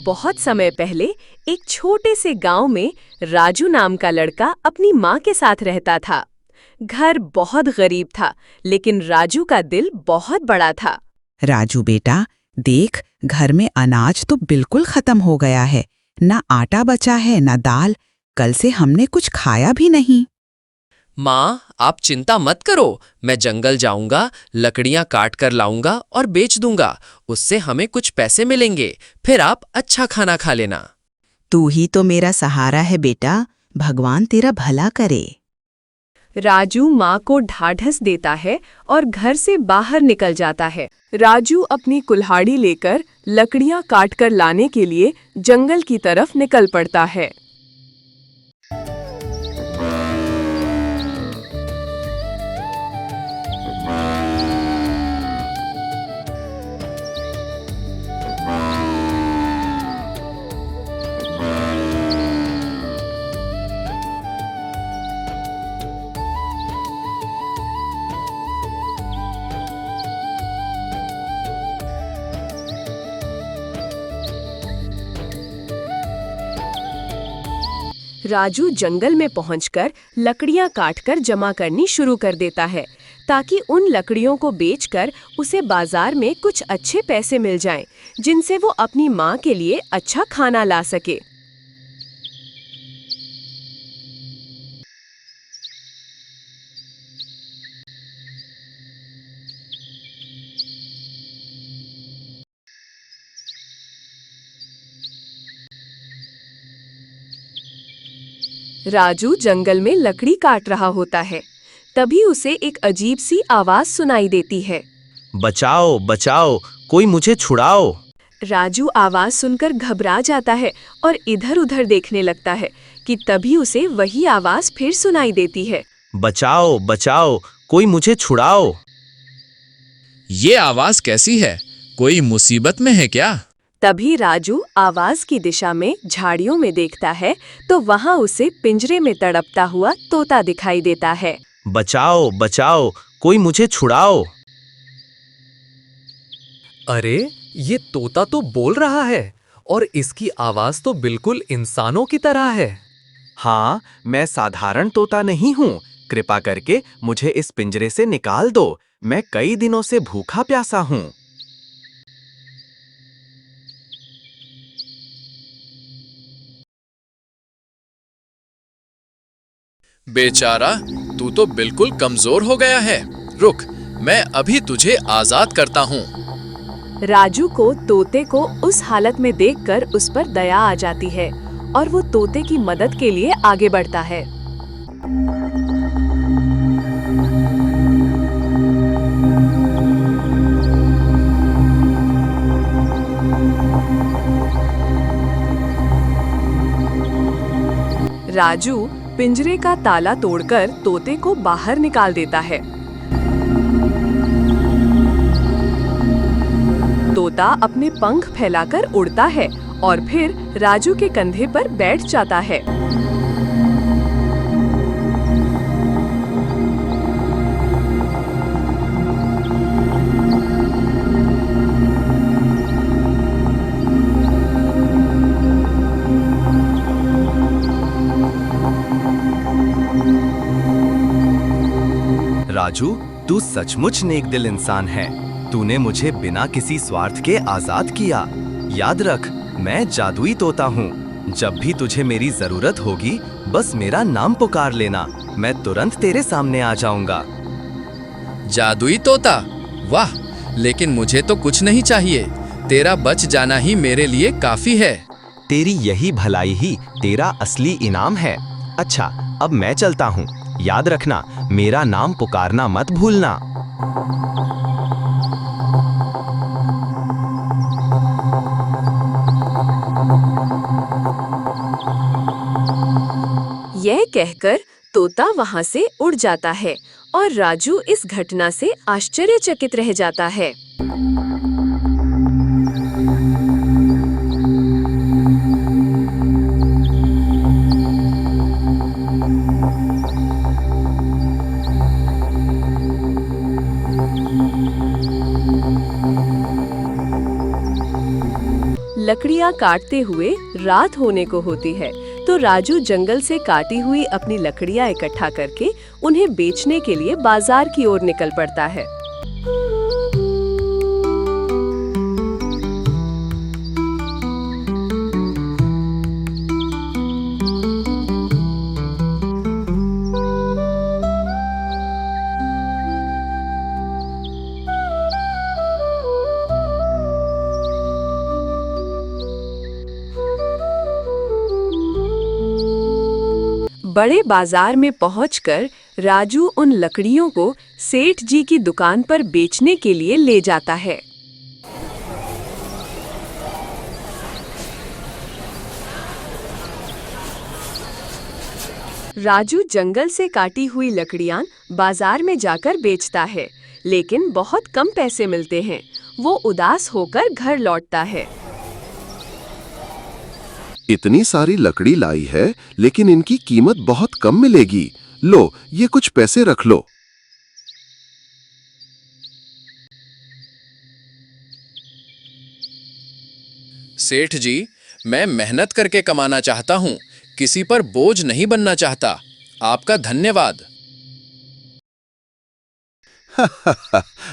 बहुत समय पहले एक छोटे से गांव में राजू नाम का लड़का अपनी माँ के साथ रहता था। घर बहुत गरीब था, लेकिन राजू का दिल बहुत बड़ा था। राजू बेटा, देख, घर में अनाज तो बिल्कुल खत्म हो गया है। ना आटा बचा है, ना दाल। कल से हमने कुछ खाया भी नहीं। माँ, आप चिंता मत करो। मैं जंगल जाऊंगा, लकड़ियां काट कर लाऊंगा और बेच दूंगा। उससे हमें कुछ पैसे मिलेंगे। फिर आप अच्छा खाना खा लेना। तू ही तो मेरा सहारा है बेटा। भगवान तेरा भला करे। राजू माँ को ढाढ़स देता है और घर से बाहर निकल जाता है। राजू अपनी कुल्हाड़ी लेकर लकड़ियां काट कर लाने के लिए जंगल की तरफ निकल पड़ता है। राजू जंगल में पहुंचकर लकड़ियां काटकर जमा करनी शुरू कर देता है, ताकि उन लकड़ियों को बेचकर उसे बाजार में कुछ अच्छे पैसे मिल जाएं, जिनसे वो अपनी माँ के लिए अच्छा खाना ला सके। राजू जंगल में लकड़ी काट रहा होता है। तभी उसे एक अजीब सी आवाज सुनाई देती है। बचाओ, बचाओ, कोई मुझे छुड़ाओ। राजू आवाज सुनकर घबरा जाता है और इधर-उधर देखने लगता है कि तभी उसे वही आवाज फिर सुनाई देती है। बचाओ, बचाओ, कोई मुझे छुड़ाओ। ये आवाज कैसी है? कोई मुसीबत में है क्या? तभी राजू आवाज की दिशा में झाड़ियों में देखता है तो वहां उसे पिंजरे में तड़पता हुआ तोता दिखाई देता है। बचाओ, बचाओ, कोई मुझे छुड़ाओ। अरे, ये तोता तो बोल रहा है और इसकी आवाज तो बिल्कुल इंसानों की तरह है। हाँ, मैं साधारण तोता नहीं हूँ। कृपा करके मुझे इस पिंजरे से निकाल दो। मैं कई दिनों से भूखा प्यासा हूँ। बेचारा, तू तो बिल्कुल कमजोर हो गया है। रुक, मैं अभी तुझे आजाद करता हूँ। राजू को तोते को उस हालत में देखकर उस पर दया आ जाती है और वो तोते की मदद के लिए आगे बढ़ता है। राजू पिंजरे का ताला तोड़कर तोते को बाहर निकाल देता है। तोता अपने पंख फैलाकर उड़ता है और फिर राजू के कंधे पर बैठ जाता है। राजू, तू सचमुच नेक दिल इंसान है। तूने मुझे बिना किसी स्वार्थ के आजाद किया। याद रख, मैं जादुई तोता हूँ। जब भी तुझे मेरी जरूरत होगी, बस मेरा नाम पुकार लेना। मैं तुरंत तेरे सामने आ जाऊंगा। जादुई तोता? वाह, लेकिन मुझे तो कुछ नहीं चाहिए। तेरा बच जाना ही मेरे लिए काफी है। तेरी यही भलाई ही तेरा असली इनाम है। अच्छा, अब मैं चलता हूँ। याद रखना, मेरा नाम पुकारना मत भूलना। यह कहकर तोता वहां से उड़ जाता है और राजू इस घटना से आश्चर्यचकित रह जाता है। लकड़ियां काटते हुए रात होने को होती है, तो राजू जंगल से काटी हुई अपनी लकड़ियां इकट्ठा करके उन्हें बेचने के लिए बाजार की ओर निकल पड़ता है। बड़े बाजार में पहुंचकर राजू उन लकड़ियों को सेठ जी की दुकान पर बेचने के लिए ले जाता है। राजू जंगल से काटी हुई लकड़ियां बाजार में जाकर बेचता है, लेकिन बहुत कम पैसे मिलते हैं। वो उदास होकर घर लौटता है। इतनी सारी लकड़ी लाई है, लेकिन इनकी कीमत बहुत कम मिलेगी। लो, ये कुछ पैसे रख लो। सेठ जी, मैं मेहनत करके कमाना चाहता हूँ, किसी पर बोझ नहीं बनना चाहता। आपका धन्यवाद।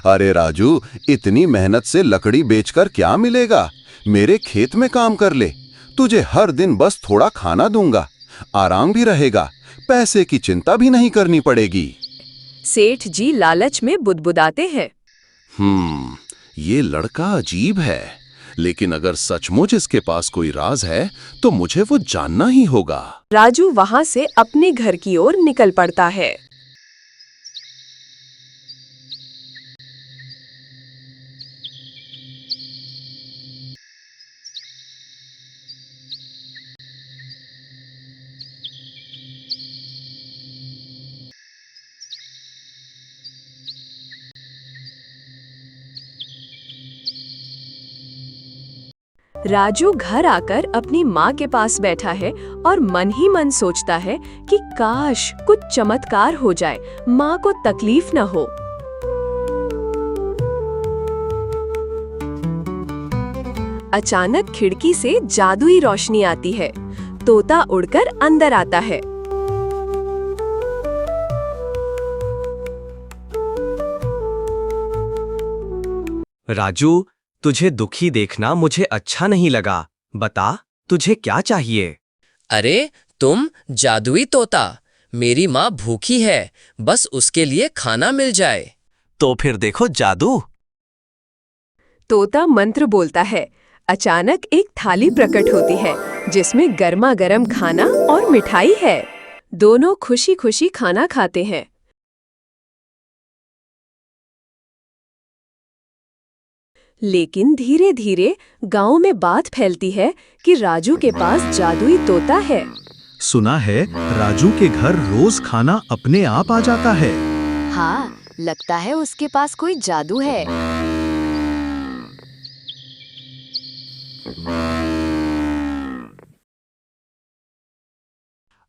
अरे राजू, इतनी मेहनत से लकड़ी बेचकर क्या मिलेगा? मेरे खेत में काम कर ले, तुझे हर दिन बस थोड़ा खाना दूंगा, आराम भी रहेगा, पैसे की चिंता भी नहीं करनी पड़ेगी। सेठ जी लालच में बुदबुदाते हैं। ये लड़का अजीब है, लेकिन अगर सचमुच इसके पास कोई राज है तो मुझे वो जानना ही होगा। राजू वहां से अपने घर की ओर निकल पड़ता है। राजू घर आकर अपनी माँ के पास बैठा है और मन ही मन सोचता है कि काश कुछ चमत्कार हो जाए, माँ को तकलीफ न हो। अचानक खिड़की से जादुई रोशनी आती है। तोता उड़कर अंदर आता है। राजू, तुझे दुखी देखना मुझे अच्छा नहीं लगा। बता, तुझे क्या चाहिए? अरे तुम जादुई तोता, मेरी माँ भूखी है, बस उसके लिए खाना मिल जाए। तो फिर देखो जादू। तोता मंत्र बोलता है। अचानक एक थाली प्रकट होती है, जिसमें गर्मा गर्म खाना और मिठाई है। दोनों खुशी खुशी खाना खाते हैं। लेकिन धीरे धीरे गांव में बात फैलती है कि राजू के पास जादुई तोता है। सुना है राजू के घर रोज खाना अपने आप आ जाता है। हाँ, लगता है उसके पास कोई जादू है।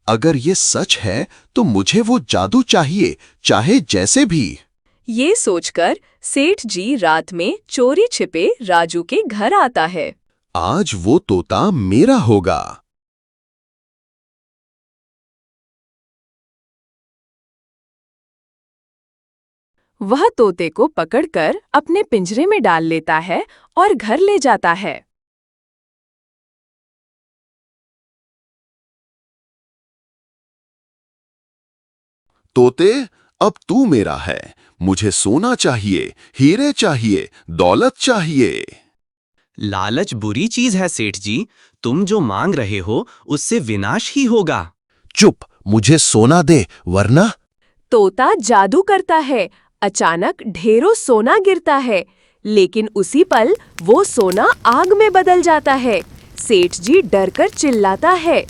अगर ये सच है तो मुझे वो जादू चाहिए, चाहे जैसे भी। ये सोचकर सेठ जी रात में चोरी छिपे राजू के घर आता है। आज वो तोता मेरा होगा। वह तोते को पकड़कर अपने पिंजरे में डाल लेता है और घर ले जाता है। तोते, अब तू मेरा है। मुझे सोना चाहिए, हीरे चाहिए, दौलत चाहिए। लालच बुरी चीज है सेठ जी, तुम जो मांग रहे हो उससे विनाश ही होगा। चुप, मुझे सोना दे, वरना तोता जादू करता है। अचानक ढेरों सोना गिरता है, लेकिन उसी पल वो सोना आग में बदल जाता है। सेठ जी डरकर चिल्लाता है।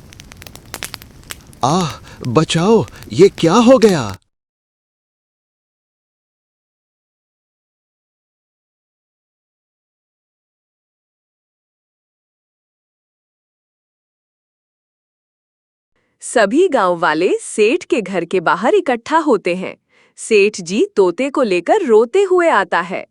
आह, बचाओ, ये क्या हो गया? सभी गांव वाले सेठ के घर के बाहर इकट्ठा होते हैं। सेठ जी तोते को लेकर रोते हुए आता है।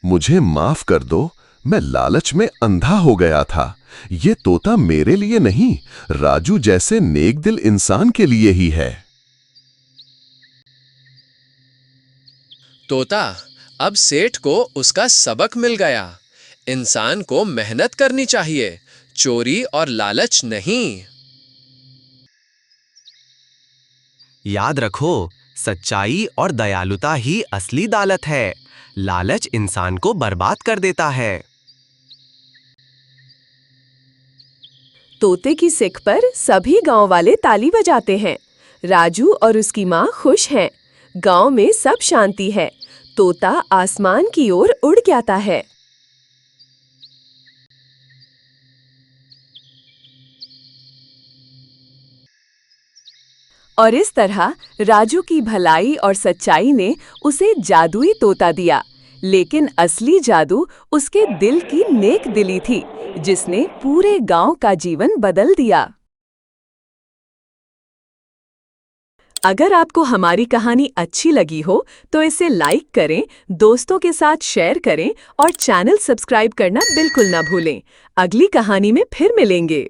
मुझे माफ कर दो, मैं लालच में अंधा हो गया था। ये तोता मेरे लिए नहीं, राजू जैसे नेक दिल इंसान के लिए ही है। तोता, अब सेठ को उसका सबक मिल गया। इंसान को मेहनत करनी चाहिए, चोरी और लालच नहीं। याद रखो, सच्चाई और दयालुता ही असली दौलत है। लालच इंसान को बर्बाद कर देता है। तोते की सीख पर सभी गांव वाले ताली बजाते हैं। राजू और उसकी माँ खुश हैं। गांव में सब शांति है। तोता आसमान की ओर उड़ जाता है। और इस तरह राजू की भलाई और सच्चाई ने उसे जादुई तोता दिया। लेकिन असली जादू उसके दिल की नेक दिली थी, जिसने पूरे गांव का जीवन बदल दिया। अगर आपको हमारी कहानी अच्छी लगी हो तो इसे लाइक करें, दोस्तों के साथ शेयर करें और चैनल सब्सक्राइब करना बिल्कुल ना भूलें। अगली कहानी में फिर मिलेंगे।